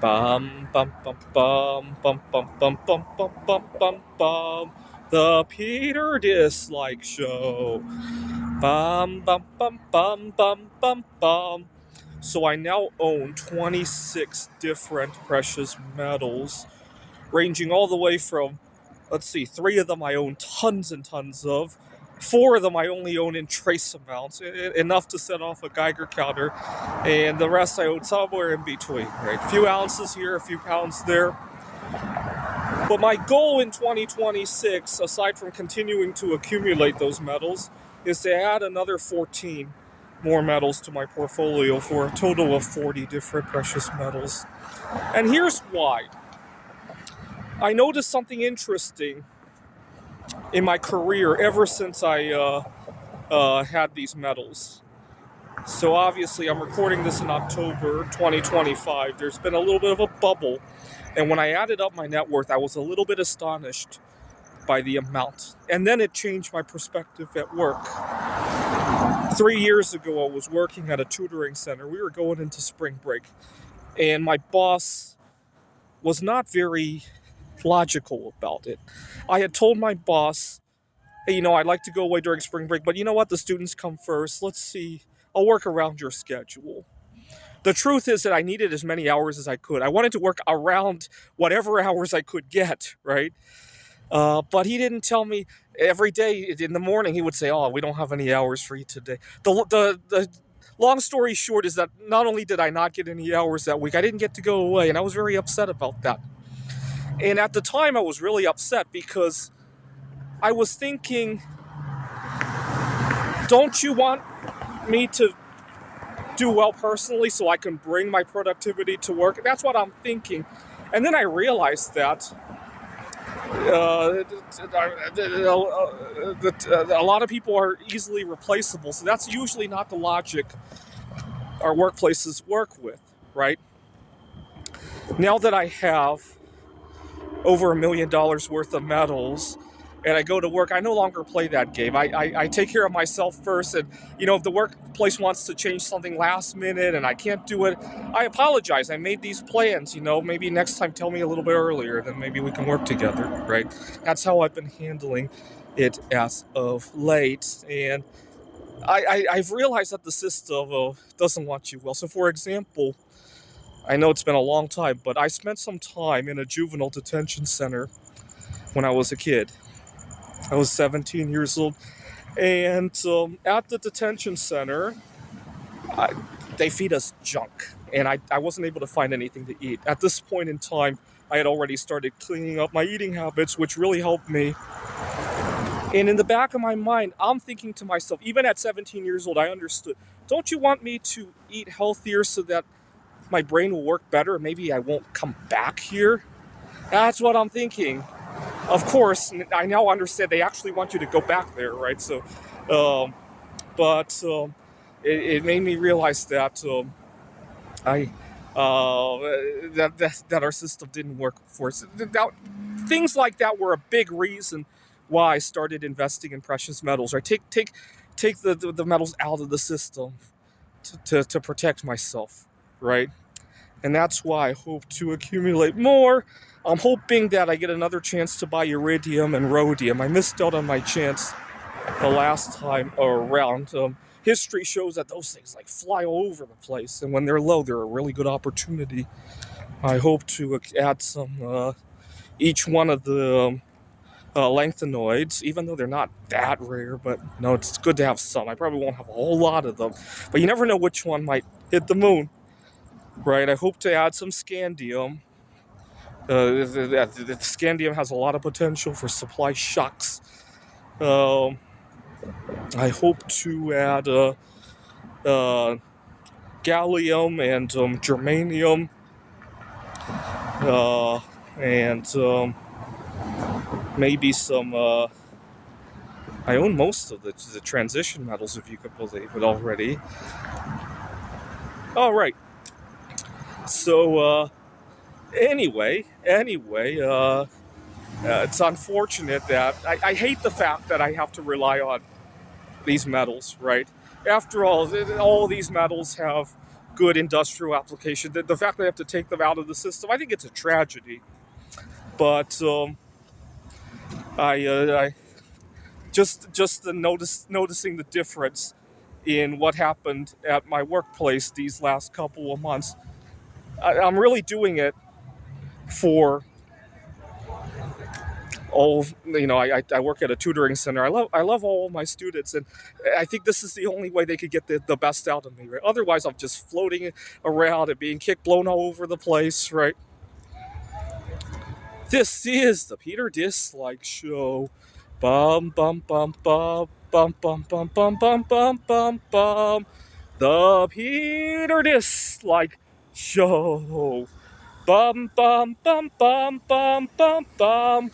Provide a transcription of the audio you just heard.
Bum bum bum bum bum bum bum bum bum bum bum bum. The Peter Dislike Show. Bum bum bum bum bum bum bum. So I now own 26 different precious metals, ranging all the way from, let's see, 3 of them I own tons and tons of. 4 of them I only own in trace amounts, enough to set off a Geiger counter, and the rest I own somewhere in between, right? A few ounces here, a few pounds there. But my goal in 2026, aside from continuing to accumulate those metals, is to add another 14 more metals to my portfolio for a total of 40 different precious metals. And here's why. I noticed something interesting in my career ever since I had these metals. So obviously, I'm recording this in October 2025. There's been a little bit of a bubble, and when I added up my net worth, I was a little bit astonished by the amount. And then it changed my perspective at work. 3 years ago, I was working at a tutoring center. We were going into spring break, and my boss was not very logical about it. I had told my boss, hey, I'd like to go away during spring break, but you know what? The students come first. Let's see. I'll work around your schedule. The truth is that I needed as many hours as I could. I wanted to work around whatever hours I could get, right? But he didn't tell me every day in the morning. He would say, "Oh, we don't have any hours for you today." The long story short is that not only did I not get any hours that week, I didn't get to go away, and I was very upset about that. And at the time, I was really upset because I was thinking, don't you want me to do well personally so I can bring my productivity to work? That's what I'm thinking. And then I realized that a lot of people are easily replaceable. So that's usually not the logic our workplaces work with, right? Now that I have over $1 million worth of metals and I go to work, I no longer play that game. I take care of myself first. And, if the workplace wants to change something last minute and I can't do it, I apologize. I made these plans, maybe next time tell me a little bit earlier, then maybe we can work together, right? That's how I've been handling it as of late. And I've realized that the system doesn't want you well. So, for example, I know it's been a long time, but I spent some time in a juvenile detention center when I was a kid. I was 17 years old. And at the detention center, they feed us junk. And I wasn't able to find anything to eat. At this point in time, I had already started cleaning up my eating habits, which really helped me. And in the back of my mind, I'm thinking to myself, even at 17 years old, I understood, don't you want me to eat healthier so that my brain will work better? Maybe I won't come back here? That's what I'm thinking. Of course, I now understand they actually want you to go back there, right? So, but it made me realize that that our system didn't work for us. Things like that were a big reason why I started investing in precious metals. Right? Take the metals out of the system to protect myself, right? And that's why I hope to accumulate more. I'm hoping that I get another chance to buy iridium and rhodium. I missed out on my chance the last time around. History shows that those things fly all over the place, and when they're low, they're a really good opportunity. I hope to add some each one of the lanthanoids, even though they're not that rare, but it's good to have some. I probably won't have a whole lot of them, but you never know which one might hit the moon. Right, I hope to add some scandium. The scandium has a lot of potential for supply shocks. I hope to add gallium and germanium, and maybe some. I own most of the transition metals, if you could believe it already. All right. So anyway, it's unfortunate that I hate the fact that I have to rely on these metals, right? After all these metals have good industrial application. The fact that they have to take them out of the system, I think it's a tragedy. But I just noticing the difference in what happened at my workplace these last couple of months. I'm really doing it for all. I work at a tutoring center. I love all of my students, and I think this is the only way they could get the best out of me, right? Otherwise I'm just floating around and being blown all over the place, right? This is the Peter Dislike Show. Bum bum bum bum bum bum bum bum bum bum bum bum. The Peter Dislike Show. Bum bum bum bum bum bum bum.